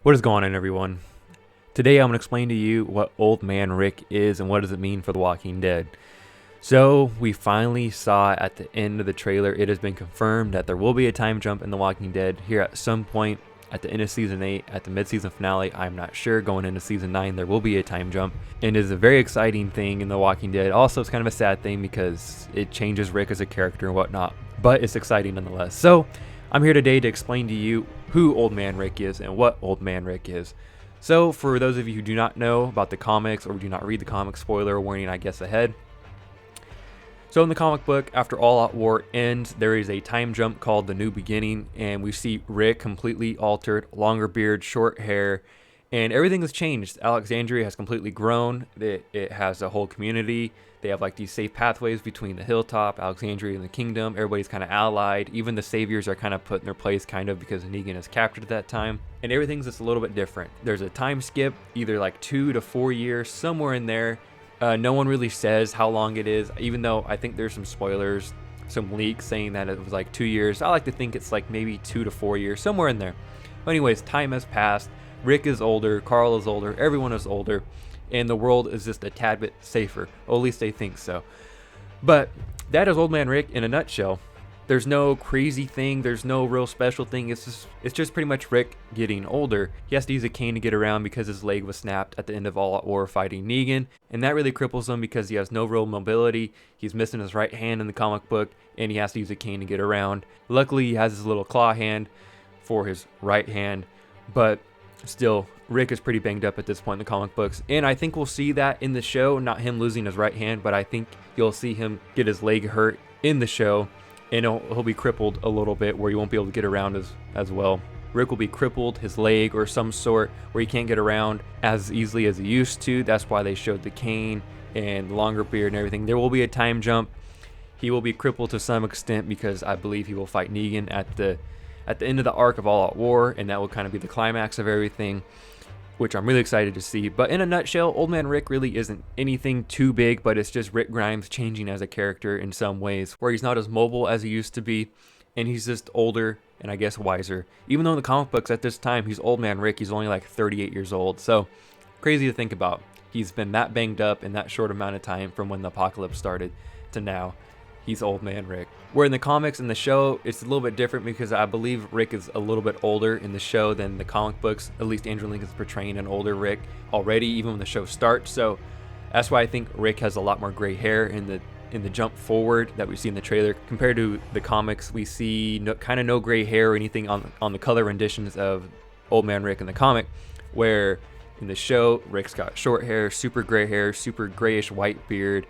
What is going on, everyone? Today I'm going to explain to you what Old Man Rick is and what does it mean for The Walking Dead. So we finally saw at the end of the trailer, it has been confirmed that there will be a time jump in The Walking Dead here at some point at the end of Season 8, at the mid-season finale. I'm not sure. Going into Season 9, there will be a time jump. And it is a very exciting thing in The Walking Dead. Also, it's kind of a sad thing because it changes Rick as a character and whatnot. But it's exciting nonetheless. So I'm here today to explain to you who Old Man Rick is and what Old Man Rick is. So for those of you who do not know about the comics or do not read the comics, spoiler warning I guess ahead. So in the comic book, after All Out War ends, there is a time jump called The New Beginning, and we see Rick completely altered, longer beard, short hair, and everything has changed. Alexandria has completely grown. It has a whole community. They have like these safe pathways between the hilltop, Alexandria, and the kingdom. Everybody's kind of allied. Even the saviors are kind of put in their place kind of because Negan is captured at that time. And everything's just a little bit different. There's a time skip, either like 2 to 4 years, somewhere in there. No one really says how long it is, even though I think there's some spoilers, some leaks saying that it was like 2 years. I like to think it's like maybe 2 to 4 years, somewhere in there. But anyways, time has passed. Rick is older, Carl is older, everyone is older, and the world is just a tad bit safer. Or at least they think so. But that is Old Man Rick in a nutshell. There's no crazy thing, there's no real special thing. It's just pretty much Rick getting older. He has to use a cane to get around because his leg was snapped at the end of All Out War fighting Negan, and that really cripples him because he has no real mobility. He's missing his right hand in the comic book, and he has to use a cane to get around. Luckily, he has his little claw hand for his right hand, but still, Rick is pretty banged up at this point in the comic books, and I think we'll see that in the show, not him losing his right hand, but I think you'll see him get his leg hurt in the show, and he'll be crippled a little bit where he won't be able to get around as well. Rick will be crippled, his leg or some sort, where he can't get around as easily as he used to. That's why they showed the cane and the longer beard and everything. There will be a time jump. He will be crippled to some extent because I believe he will fight Negan at the end of the arc of All Out War, and that will kind of be the climax of everything, which I'm really excited to see. But in a nutshell, Old Man Rick really isn't anything too big, but it's just Rick Grimes changing as a character in some ways, where he's not as mobile as he used to be, and he's just older and I guess wiser. Even though in the comic books at this time, he's Old Man Rick, he's only like 38 years old. So crazy to think about. He's been that banged up in that short amount of time from when the apocalypse started to now. He's Old Man Rick. Where in the comics and the show, it's a little bit different because I believe Rick is a little bit older in the show than the comic books. At least Andrew Lincoln's portraying an older Rick already, even when the show starts. So that's why I think Rick has a lot more gray hair in the jump forward that we see in the trailer. Compared to the comics, we see kind of no gray hair or anything on the color renditions of Old Man Rick in the comic, where in the show, Rick's got short hair, super grayish white beard.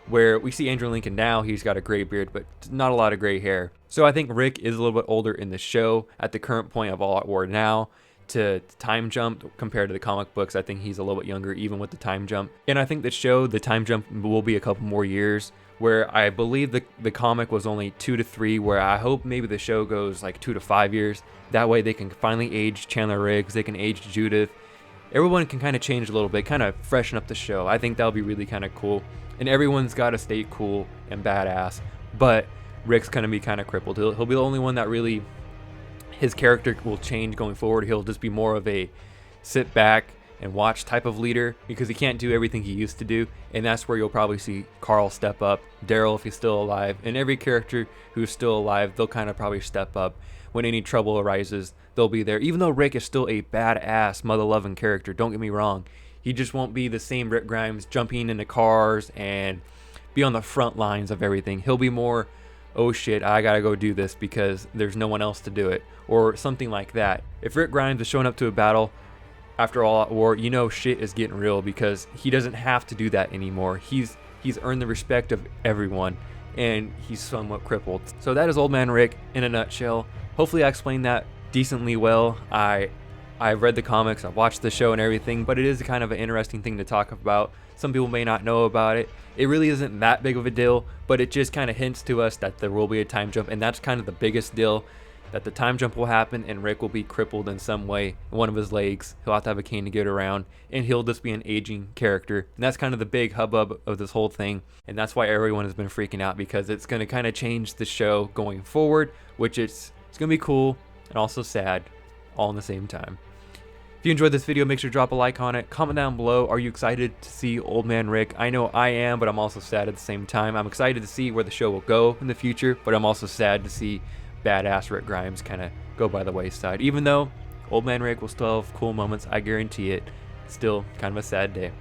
Where we see Andrew Lincoln now, he's got a gray beard, but not a lot of gray hair. So I think Rick is a little bit older in the show at the current point of All Out War now to time jump compared to the comic books. I think he's a little bit younger even with the time jump. And I think the show, the time jump will be a couple more years, where I believe the comic was only 2 to 3, where I hope maybe the show goes like 2 to 5 years. That way they can finally age Chandler Riggs, they can age Judith. Everyone can kind of change a little bit, kind of freshen up the show. I think that'll be really kind of cool. And everyone's got to stay cool and badass, but Rick's going to be kind of crippled. He'll be the only one that really, his character will change going forward. He'll just be more of a sit back and watch type of leader because he can't do everything he used to do. And that's where you'll probably see Carl step up, Daryl if he's still alive, and every character who's still alive, they'll kind of probably step up. When any trouble arises, they'll be there. Even though Rick is still a badass, mother-loving character, don't get me wrong. He just won't be the same Rick Grimes jumping into cars and be on the front lines of everything. He'll be more, oh shit, I gotta go do this because there's no one else to do it, or something like that. If Rick Grimes is showing up to a battle after All Out War, you know shit is getting real because he doesn't have to do that anymore. He's earned the respect of everyone, and he's somewhat crippled. So that is Old Man Rick in a nutshell. Hopefully I explained that decently well. I've read the comics, I've watched the show and everything, but it is kind of an interesting thing to talk about. Some people may not know about it. It really isn't that big of a deal, but it just kind of hints to us that there will be a time jump, and that's kind of the biggest deal, that the time jump will happen and Rick will be crippled in some way, one of his legs. He'll have to have a cane to get around, and he'll just be an aging character. And that's kind of the big hubbub of this whole thing, and that's why everyone has been freaking out, because it's going to kind of change the show going forward, which it's going to be cool and also sad all in the same time. If you enjoyed this video, make sure to drop a like on it. Comment down below, are you excited to see Old Man Rick? I know I am, but I'm also sad at the same time. I'm excited to see where the show will go in the future, but I'm also sad to see badass Rick Grimes kind of go by the wayside. Even though Old Man Rick will still have cool moments, I guarantee it. Still kind of a sad day.